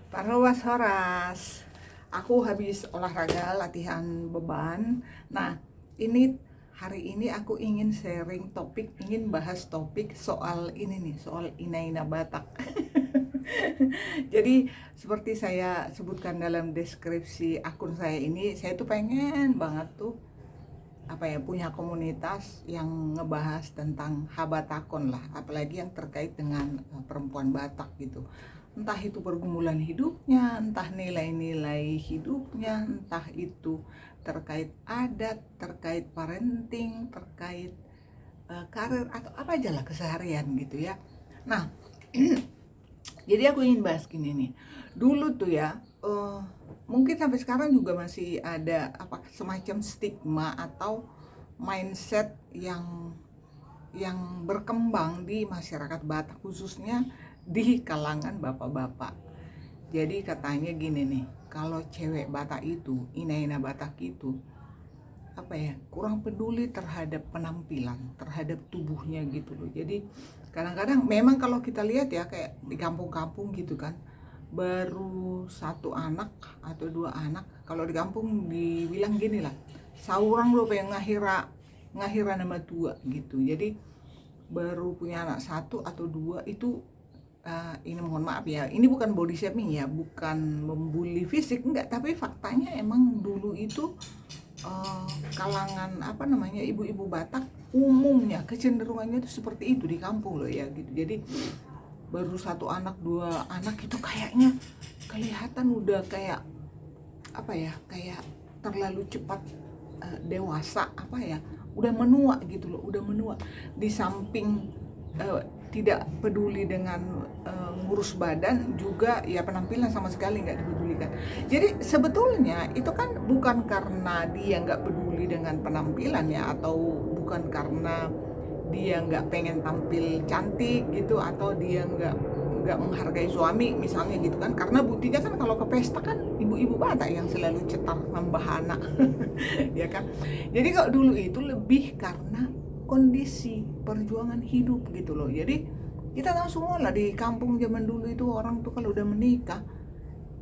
Parwas Horas, aku habis olahraga latihan beban. Nah, ini hari ini aku ingin sharing topik, ingin bahas topik soal ini nih, soal Inaina Batak. Jadi seperti saya sebutkan dalam deskripsi akun saya ini, saya tuh pengen banget tuh punya komunitas yang ngebahas tentang habatakon lah, apalagi yang terkait dengan perempuan Batak gitu. Entah itu pergumulan hidupnya, entah nilai-nilai hidupnya, entah itu terkait adat, terkait parenting, terkait karir atau apa aja lah keseharian gitu ya. Nah, jadi aku ingin bahas gini nih. Dulu tuh ya, mungkin sampai sekarang juga masih ada semacam stigma atau mindset yang berkembang di masyarakat Batak, khususnya di kalangan bapak-bapak. Jadi katanya gini nih, kalau cewek Batak itu, Ina-ina Batak itu kurang peduli terhadap penampilan, terhadap tubuhnya gitu loh. Jadi kadang-kadang memang kalau kita lihat ya, kayak di kampung-kampung gitu kan, baru satu anak atau dua anak, kalau di kampung dibilang gini lah, saurang lo pengen ngahira nama tua gitu. Jadi baru punya anak satu atau dua itu, ini mohon maaf ya, ini bukan body shaming ya, bukan membuli fisik, enggak, tapi faktanya emang dulu itu kalangan ibu-ibu Batak umumnya kecenderungannya itu seperti itu di kampung loh ya gitu. Jadi baru satu anak dua anak itu kayaknya kelihatan udah kayak kayak terlalu cepat dewasa, udah menua gitu loh, udah menua. Di samping tidak peduli dengan ngurus badan, juga ya penampilan sama sekali nggak dipedulikan. Jadi sebetulnya itu kan bukan karena dia nggak peduli dengan penampilan ya, atau bukan karena dia nggak pengen tampil cantik gitu, atau dia nggak menghargai suami misalnya gitu kan. Karena buktinya kan kalau ke pesta kan ibu-ibu Batak yang selalu cetar membahana. Ya kan. Jadi kalau dulu itu lebih karena kondisi perjuangan hidup gitu loh. Jadi kita tahu semua lah, di kampung zaman dulu itu orang tuh kalau udah menikah,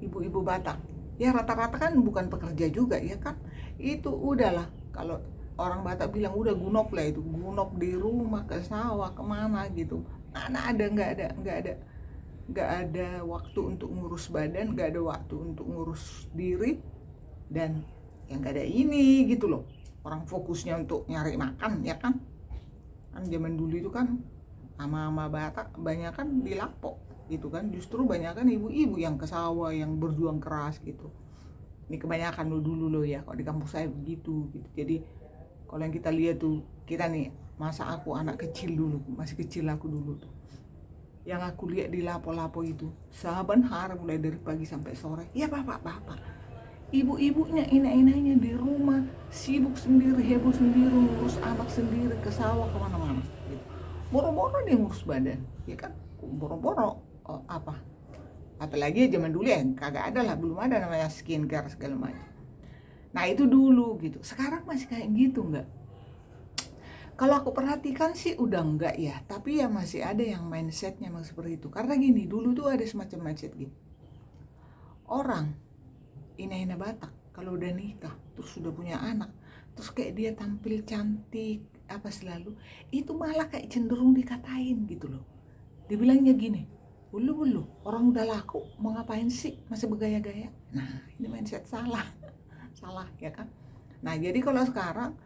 ibu-ibu Batak ya rata-rata kan bukan pekerja juga ya kan, itu udahlah, kalau orang Batak bilang udah gunop lah, itu gunop di rumah, ke sawah, kemana gitu. Mana ada, nggak ada waktu untuk ngurus badan, nggak ada waktu untuk ngurus diri, dan yang nggak ada ini gitu loh, orang fokusnya untuk nyari makan ya kan. Kan zaman dulu itu kan ama-ama Batak banyak kan di Lapo gitu kan, justru banyak kan ibu-ibu yang ke sawah, yang berjuang keras gitu. Ini kebanyakan dulu loh ya, kalau di kampung saya begitu gitu. Jadi kalau yang kita lihat tuh, kita nih, masa aku anak kecil dulu, masih kecil aku dulu tuh, yang aku lihat di lapo-lapo itu saban hari mulai dari pagi sampai sore ya bapak-bapak, ibu-ibunya, ina-inanya di rumah sibuk sendiri, heboh sendiri, ngurus anak sendiri, ke sawah, kemana-mana gitu. Boro-boro dia ngurus badan ya kan, boro-boro apalagi zaman dulu ya kagak ada lah, belum ada namanya skincare segala macam. Nah itu dulu gitu. Sekarang masih kayak gitu nggak? Kalau aku perhatikan sih udah enggak ya, tapi ya masih ada yang mindsetnya memang seperti itu. Karena gini, dulu tuh ada semacam mindset gini, orang Ina-ina Batak kalau udah nikah terus sudah punya anak, terus kayak dia tampil cantik apa selalu, itu malah kayak cenderung dikatain gitu loh. Dibilangnya gini, bulu orang udah laku mau ngapain sih masih bergaya-gaya. Nah ini mindset salah. Salah ya kan. Nah jadi kalau sekarang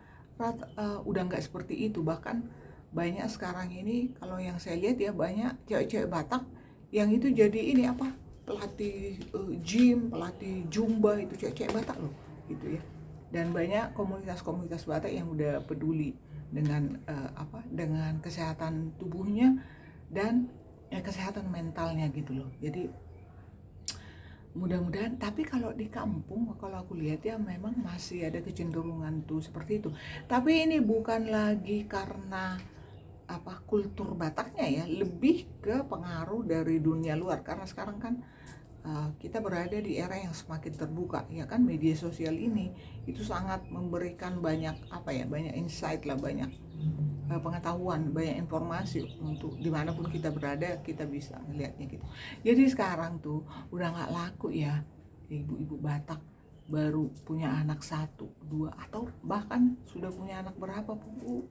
udah nggak seperti itu. Bahkan banyak sekarang ini, kalau yang saya lihat ya, banyak cewek-cewek Batak yang itu jadi ini pelatih gym, pelatih Zumba, itu cewek-cewek Batak loh gitu ya. Dan banyak komunitas-komunitas Batak yang udah peduli dengan dengan kesehatan tubuhnya dan kesehatan mentalnya gitu loh. Jadi mudah-mudahan, tapi kalau di kampung, kalau aku lihat ya memang masih ada kecenderungan tuh seperti itu. Tapi ini bukan lagi karena kultur Bataknya ya, lebih ke pengaruh dari dunia luar. Karena sekarang kan kita berada di era yang semakin terbuka, ya kan. Media sosial ini itu sangat memberikan banyak banyak insight lah, banyak pengetahuan, banyak informasi untuk dimanapun kita berada kita bisa melihatnya gitu. Jadi sekarang tuh udah nggak laku ya ibu-ibu Batak baru punya anak 1, 2 atau bahkan sudah punya anak berapa Bu,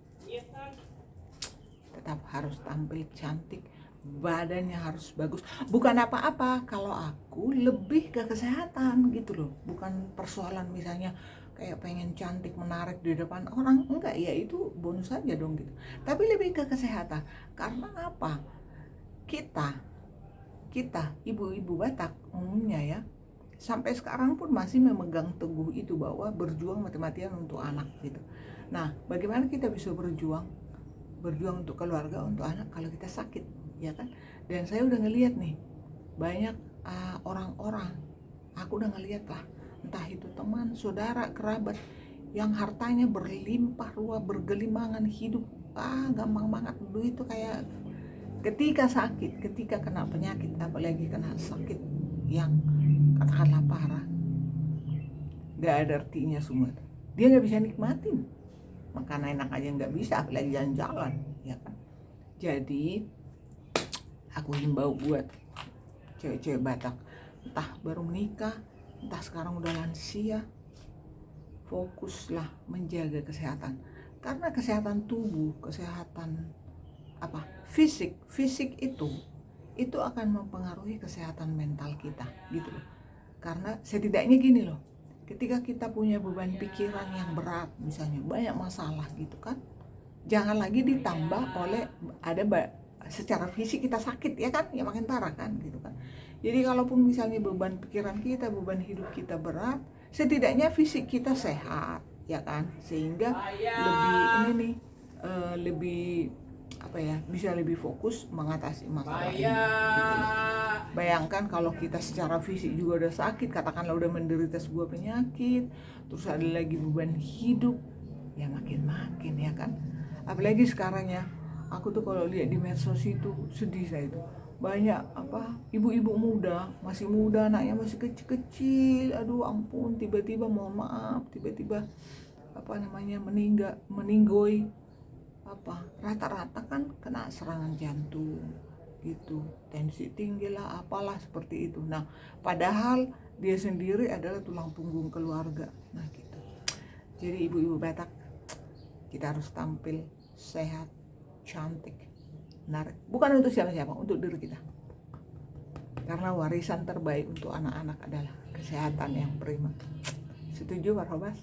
tetap harus tampil cantik, badannya harus bagus. Bukan apa-apa, kalau aku lebih ke kesehatan gitu loh, bukan persoalan misalnya kayak pengen cantik menarik di depan orang, enggak, ya itu bonus saja dong gitu. Tapi lebih ke kesehatan. Karena apa? Kita ibu-ibu Batak umumnya ya, sampai sekarang pun masih memegang teguh itu bahwa berjuang mati-matian untuk anak gitu. Nah, bagaimana kita bisa berjuang untuk keluarga, untuk anak kalau kita sakit, ya kan? Dan saya udah ngelihat nih banyak orang-orang, aku udah ngelihat lah, entah itu teman, saudara, kerabat yang hartanya berlimpah ruah, bergelimangan hidup, gampang banget duit itu kayak ketika sakit, ketika kena penyakit, apalagi kena sakit yang katakanlah parah, gak ada artinya semua. Dia gak bisa nikmatin makan enak aja nggak bisa, apalagi jalan-jalan, ya kan. Jadi aku himbau buat cewek-cewek Batak, entah baru menikah, entah sekarang udah lansia, fokuslah menjaga kesehatan. Karena kesehatan tubuh, kesehatan fisik itu akan mempengaruhi kesehatan mental kita gitu loh. Karena setidaknya gini loh, ketika kita punya beban pikiran yang berat, misalnya banyak masalah gitu kan, jangan lagi ditambah oleh secara fisik kita sakit, ya kan, ya makin parah kan gitu kan. Jadi kalaupun misalnya beban pikiran kita, beban hidup kita berat, setidaknya fisik kita sehat, ya kan, sehingga lebih bisa lebih fokus mengatasi masalah ini gitu. Bayangkan kalau kita secara fisik juga udah sakit, katakanlah udah menderita sebuah penyakit, terus ada lagi beban hidup, ya makin ya kan. Apalagi sekarang ya, aku tuh kalau lihat di medsos itu sedih saya itu. Banyak ibu-ibu muda, masih muda, anaknya masih kecil-kecil, aduh ampun, tiba-tiba mohon maaf, tiba-tiba meninggoy, rata-rata kan kena serangan jantung gitu, tensi tinggi lah, apalah seperti itu. Nah, padahal dia sendiri adalah tulang punggung keluarga. Nah gitu. Jadi ibu-ibu Batak, kita harus tampil sehat, cantik, menarik. Bukan untuk siapa-siapa, untuk diri kita. Karena warisan terbaik untuk anak-anak adalah kesehatan yang prima. Setuju, Pak Robas?